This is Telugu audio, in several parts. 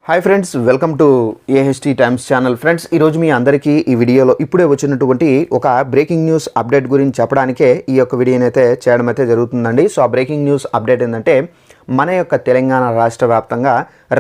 Hi friends, welcome to AHT times channel. Friends, ఈరోజు మీ అందరికీ ఈ వీడియోలో ఇప్పుడే వచ్చినటువంటి ఒక బ్రేకింగ్ న్యూస్ అప్డేట్ గురించి చెప్పడానికే ఈ యొక్క వీడియోని అయితే చేయడం అయితే జరుగుతుందండి. సో ఆ బ్రేకింగ్ న్యూస్ అప్డేట్ ఏంటంటే, మన యొక్క తెలంగాణ రాష్ట్ర వ్యాప్తంగా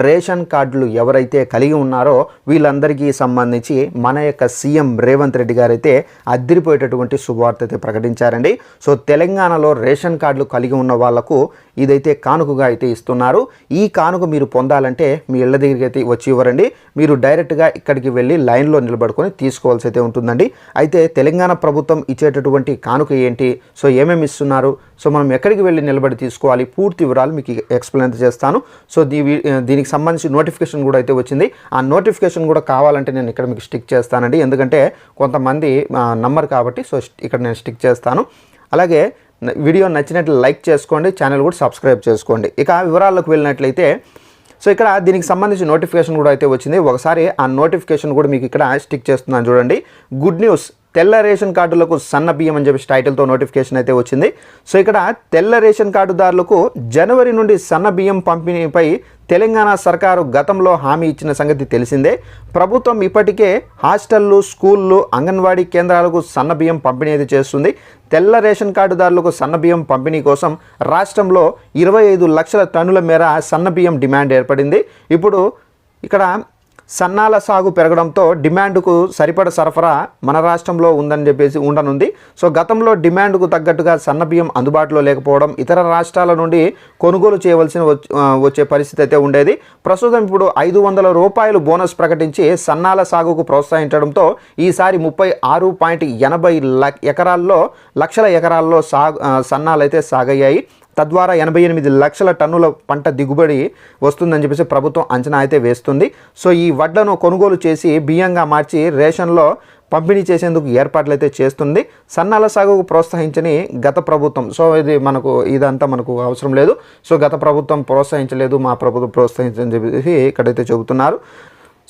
రేషన్ కార్డులు ఎవరైతే కలిగి ఉన్నారో వీళ్ళందరికీ సంబంధించి మన యొక్క సీఎం రేవంత్ రెడ్డి గారు అయితే అదిరిపోయేటటువంటి శుభవార్త అయితే ప్రకటించారండి. సో తెలంగాణలో రేషన్ కార్డులు కలిగి ఉన్న వాళ్లకు ఇదైతే కానుకగా అయితే ఇస్తున్నారు. ఈ కానుక మీరు పొందాలంటే మీ ఇళ్ళ దగ్గరికి అయితే వచ్చి ఇవ్వరండి, మీరు డైరెక్ట్గా ఇక్కడికి వెళ్ళి లైన్లో నిలబడుకొని తీసుకోవాల్సి అయితే ఉంటుందండి. అయితే తెలంగాణ ప్రభుత్వం ఇచ్చేటటువంటి కానుక ఏంటి, సో ఏమేమి ఇస్తున్నారు, సో మనం ఎక్కడికి వెళ్ళి నిలబడి తీసుకోవాలి, పూర్తి వివరాలు మీకు ఎక్స్ప్లెయిన్ చేస్తాను. సో దీనికి సంబంధించి నోటిఫికేషన్ కూడా అయితే వచ్చింది. ఆ నోటిఫికేషన్ కూడా కావాలంటే నేను ఇక్కడ మీకు స్టిక్ చేస్తానండి, ఎందుకంటే కొంతమంది నంబర్ కాబట్టి. సో ఇక్కడ నేను స్టిక్ చేస్తాను. అలాగే వీడియో నచ్చినట్లు లైక్ చేసుకోండి, ఛానల్ కూడా సబ్స్క్రైబ్ చేసుకోండి. ఇక వివరాల్లోకి వెళ్ళినట్లయితే, సో ఇక్కడ దీనికి సంబంధించి నోటిఫికేషన్ కూడా అయితే వచ్చింది. ఒకసారి ఆ నోటిఫికేషన్ కూడా మీకు ఇక్కడ స్టిక్ చేస్తున్నాను చూడండి. గుడ్ న్యూస్, తెల్ల రేషన్ కార్డులకు సన్న బియ్యం అని చెప్పి టైటిల్తో నోటిఫికేషన్ అయితే వచ్చింది. సో ఇక్కడ తెల్ల రేషన్ కార్డుదారులకు జనవరి నుండి సన్న బియ్యం పంపిణీపై తెలంగాణ సర్కారు గతంలో హామీ ఇచ్చిన సంగతి తెలిసిందే. ప్రభుత్వం ఇప్పటికే హాస్టళ్లు, స్కూళ్ళు, అంగన్వాడీ కేంద్రాలకు సన్న బియ్యం పంపిణీ అయితే చేస్తుంది. తెల్ల రేషన్ కార్డుదారులకు సన్న బియ్యం పంపిణీ కోసం రాష్ట్రంలో 25 లక్షల టన్నుల మేర సన్న బియ్యం డిమాండ్ ఏర్పడింది. ఇప్పుడు ఇక్కడ సన్నాల సాగు పెరగడంతో డిమాండ్కు సరిపడ సరఫరా మన రాష్ట్రంలో ఉందని చెప్పేసి ఉండనుంది. సో గతంలో డిమాండ్కు తగ్గట్టుగా సన్న బియ్యం అందుబాటులో లేకపోవడం, ఇతర రాష్ట్రాల నుండి కొనుగోలు చేయవలసిన వచ్చే పరిస్థితి అయితే ఉండేది. ప్రస్తుతం ఇప్పుడు 500 రూపాయలు బోనస్ ప్రకటించి సన్నాల సాగుకు ప్రోత్సహించడంతో ఈసారి 36.80 లక్షల ఎకరాల్లో సన్నాలు అయితే సాగయ్యాయి. తద్వారా 88 లక్షల టన్నుల పంట దిగుబడి వస్తుందని చెప్పేసి ప్రభుత్వం అంచనా అయితే వేస్తుంది. సో ఈ వడ్లను కొనుగోలు చేసి బియ్యంగా మార్చి రేషన్లో పంపిణీ చేసేందుకు ఏర్పాట్లు అయితే చేస్తుంది. సన్నాల సాగుకు ప్రోత్సహించని గత ప్రభుత్వం, సో ఇదంతా మనకు అవసరం లేదు. సో గత ప్రభుత్వం ప్రోత్సహించలేదు, మా ప్రభుత్వం ప్రోత్సహించని చెప్పేసి ఇక్కడైతే చెబుతున్నారు.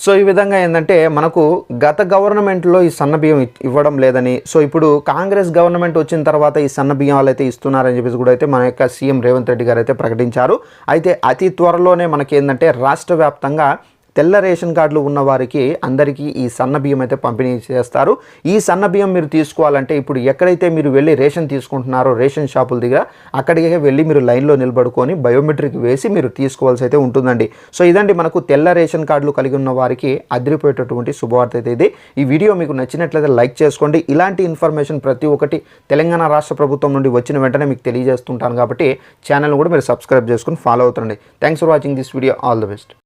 సో ఈ విధంగా ఏంటంటే, మనకు గత గవర్నమెంట్లో ఈ సన్న బియ్యం ఇవ్వడం లేదని, సో ఇప్పుడు కాంగ్రెస్ గవర్నమెంట్ వచ్చిన తర్వాత ఈ సన్న బియ్యాలు అయితే ఇస్తున్నారని చెప్పేసి కూడా అయితే మన యొక్క సీఎం రేవంత్ రెడ్డి గారు అయితే ప్రకటించారు. అయితే అతి త్వరలోనే మనకి ఏంటంటే రాష్ట్ర వ్యాప్తంగా తెల్ల రేషన్ కార్డులు ఉన్న వారికి అందరికీ ఈ సన్న బియ్యం అయితే పంపిణీ చేస్తారు. ఈ సన్న బియ్యం మీరు తీసుకోవాలంటే ఇప్పుడు ఎక్కడైతే మీరు వెళ్ళి రేషన్ తీసుకుంటున్నారో రేషన్ షాపుల దగ్గర అక్కడికే వెళ్ళి మీరు లైన్లో నిలబడుకొని బయోమెట్రిక్ వేసి మీరు తీసుకోవాల్సి అయితే ఉంటుందండి. సో ఇదండి మనకు తెల్ల రేషన్ కార్డులు కలిగి ఉన్న వారికి అదిరిపోయేటటువంటి శుభవార్త అయితే ఇది. ఈ వీడియో మీకు నచ్చినట్లయితే లైక్ చేసుకోండి. ఇలాంటి ఇన్ఫర్మేషన్ ప్రతి ఒక్కటి తెలంగాణ రాష్ట్ర ప్రభుత్వం నుండి వచ్చిన వెంటనే మీకు తెలియజేస్తుంటాను కాబట్టి ఛానల్ కూడా మీరు సబ్స్క్రైబ్ చేసుకుని ఫాలో అవుతుండండి. Thanks for watching this video. All the best.